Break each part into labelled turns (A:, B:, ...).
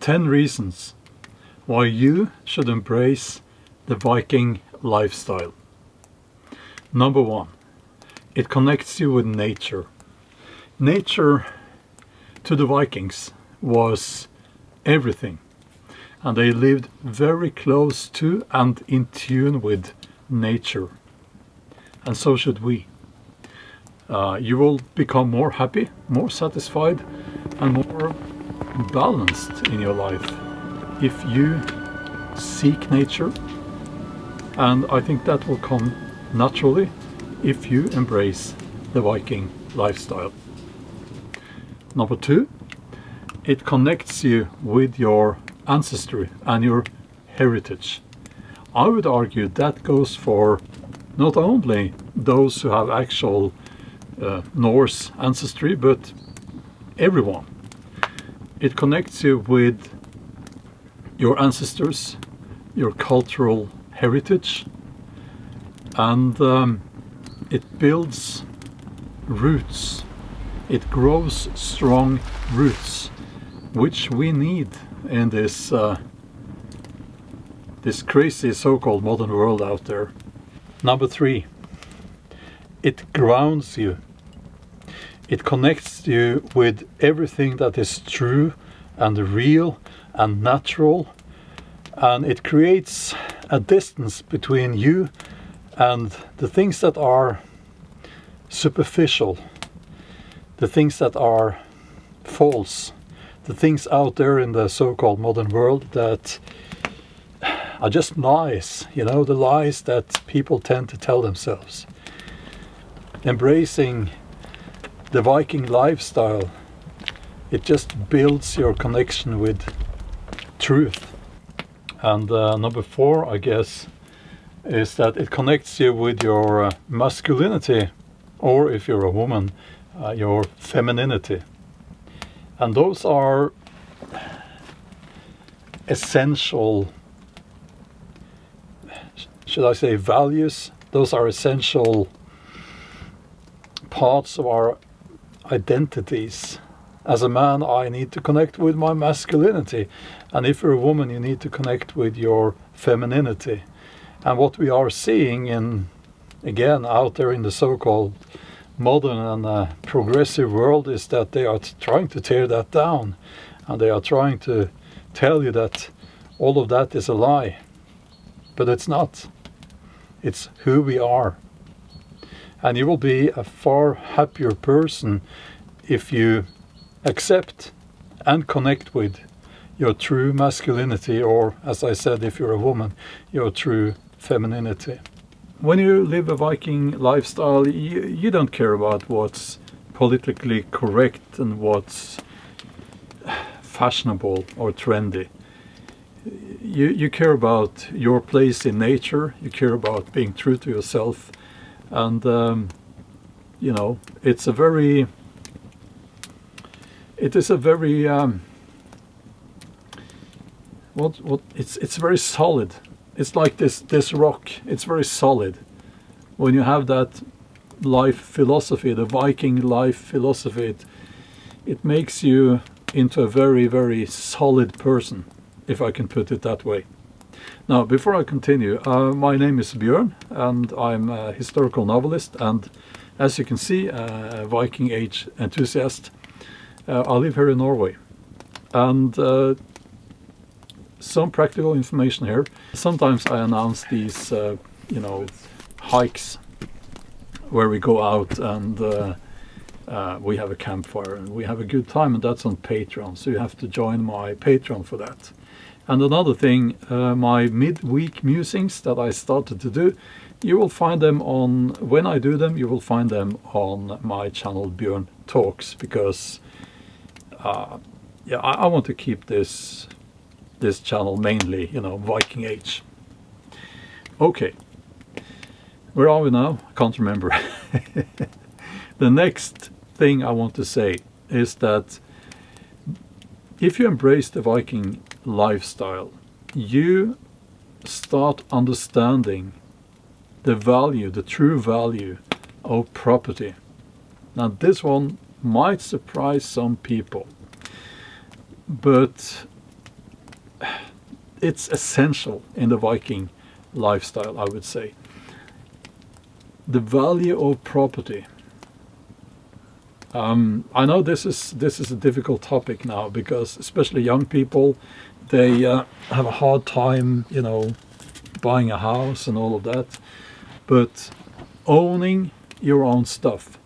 A: 10 reasons why you should embrace the Viking lifestyle. Number 1, it connects you with nature. Nature to the Vikings was everything, and they lived very close to and in tune with nature. And so should we. You will become more happy, more satisfied, and more balanced in your life if you seek nature. And I think that will come naturally if you embrace the Viking lifestyle. Number 2, it connects you with your ancestry and your heritage. I would argue that goes for not only those who have actual Norse ancestry, but everyone. It connects you with your ancestors, your cultural heritage, and it builds roots. It grows strong roots, which we need in this this crazy so-called modern world out there. Number 3, it grounds you. It connects you with everything that is true and real and natural, and it creates a distance between you and the things that are superficial, the things that are false, the things out there in the so-called modern world that are just lies, the lies that people tend to tell themselves. Embracing the Viking lifestyle, it just builds your connection with truth. And number 4, I guess, is that it connects you with your masculinity, or if you're a woman, your femininity. And those are essential, should I say, values? Those are essential parts of our identities. As a man, I need to connect with my masculinity, and if you're a woman, you need to connect with your femininity. And what we are seeing again out there in the so-called modern and progressive world is that they are trying to tear that down, and they are trying to tell you that all of that is a lie. But it's not. It's who we are. And you will be a far happier person if you accept and connect with your true masculinity, or, as I said, if you're a woman, your true femininity. When you live a Viking lifestyle, you don't care about what's politically correct and what's fashionable or trendy. You care about your place in nature, you care about being true to yourself, and it is a very it's very solid. It's like this rock. It's very solid. When you have that life philosophy, the Viking life philosophy, it makes you into a very, very solid person, if I can put it that way. Now, before I continue, my name is Bjorn, and I'm a historical novelist, and as you can see, a Viking Age enthusiast. I live here in Norway, and some practical information here. Sometimes I announce these, hikes where we go out and we have a campfire and we have a good time, and that's on Patreon. So you have to join my Patreon for that. And another thing, my mid-week musings that I started to do, you will find them when I do them, you will find them on my channel Bjorn Talks, because I want to keep this channel mainly, Viking Age. Okay, where are we now? I can't remember. The next thing I want to say is that if you embrace the Viking lifestyle, you start understanding the value, the true value of property. Now, this one might surprise some people, but it's essential in the Viking lifestyle, I would say. The value of property. I know this is a difficult topic now, because especially young people, they have a hard time, buying a house and all of that. But owning your own stuff,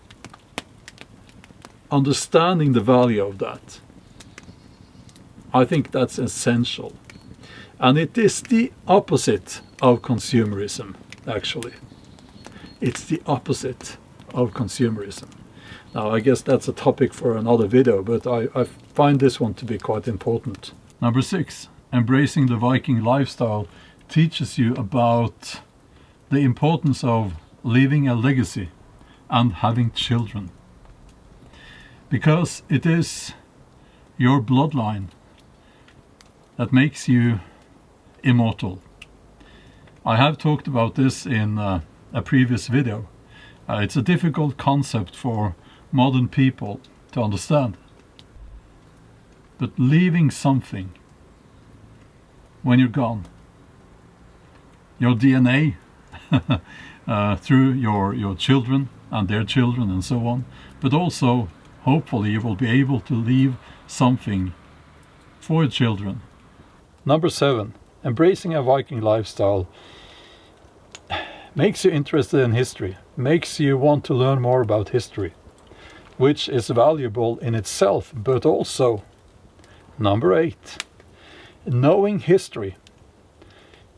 A: understanding the value of that, I think that's essential. And it is the opposite of consumerism, actually. It's the opposite of consumerism. Now, I guess that's a topic for another video, but I find this one to be quite important. Number 6, embracing the Viking lifestyle teaches you about the importance of leaving a legacy and having children. Because it is your bloodline that makes you immortal. I have talked about this in a previous video. It's a difficult concept for modern people to understand. But leaving something when you're gone, your DNA through your children and their children and so on, but also hopefully you will be able to leave something for your children. Number 7, embracing a Viking lifestyle makes you interested in history, makes you want to learn more about history, which is valuable in itself, but also, number 8, knowing history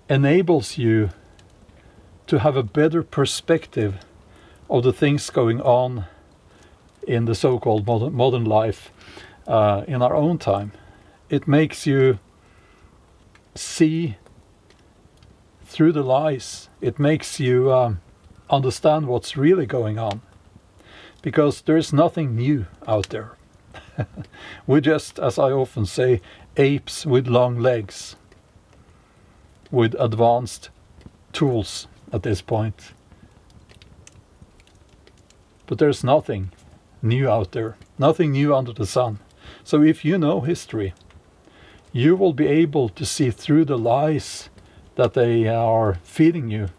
A: enables you to have a better perspective of the things going on in the so-called modern life in our own time. It makes you see through the lies. It makes you understand what's really going on, because there's nothing new out there. We're just, as I often say, apes with long legs, with advanced tools at this point. But there's nothing new out there, nothing new under the sun. So if you know history, you will be able to see through the lies that they are feeding you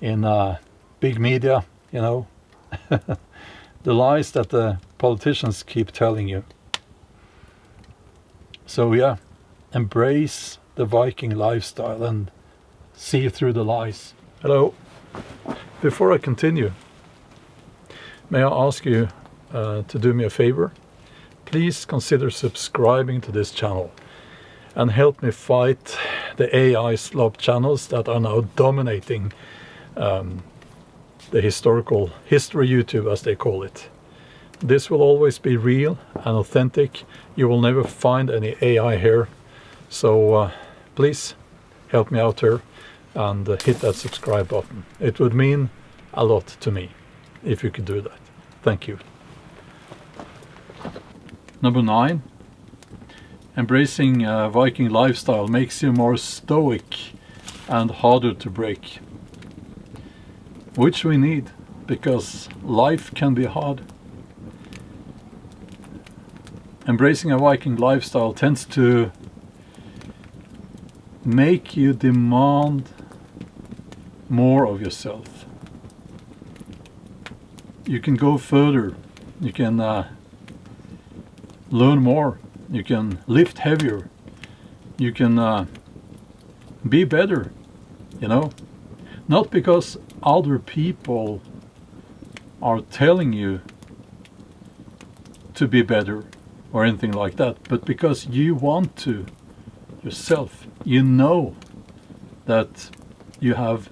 A: in big media, the lies that the politicians keep telling you. So yeah, embrace the Viking lifestyle and see through the lies. Hello. Before I continue, may I ask you to do me a favor? Please consider subscribing to this channel and help me fight the AI slob channels that are now dominating the history YouTube, as they call it. This will always be real and authentic. You will never find any AI here. So please help me out here and hit that subscribe button. It would mean a lot to me if you could do that. Thank you. Number 9, embracing Viking lifestyle makes you more stoic and harder to break, which we need, because life can be hard. Embracing a Viking lifestyle tends to make you demand more of yourself. You can go further, you can learn more, you can lift heavier, you can be better, not because other people are telling you to be better or anything like that, but because you want to yourself. You know that you have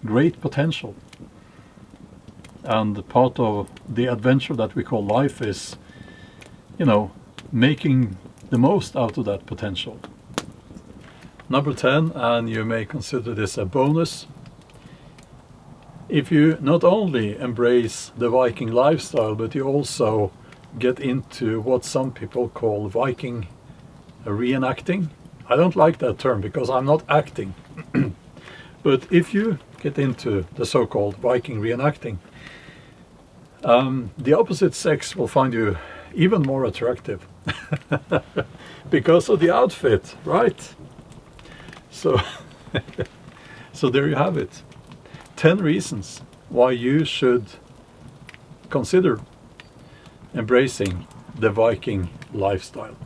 A: great potential, and part of the adventure that we call life is, making the most out of that potential. Number 10, and you may consider this a bonus, if you not only embrace the Viking lifestyle, but you also get into what some people call Viking reenacting. I don't like that term because I'm not acting. But if you get into the so-called Viking reenacting, the opposite sex will find you even more attractive because of the outfit, right? So, so there you have it. 10 reasons why you should consider embracing the Viking lifestyle.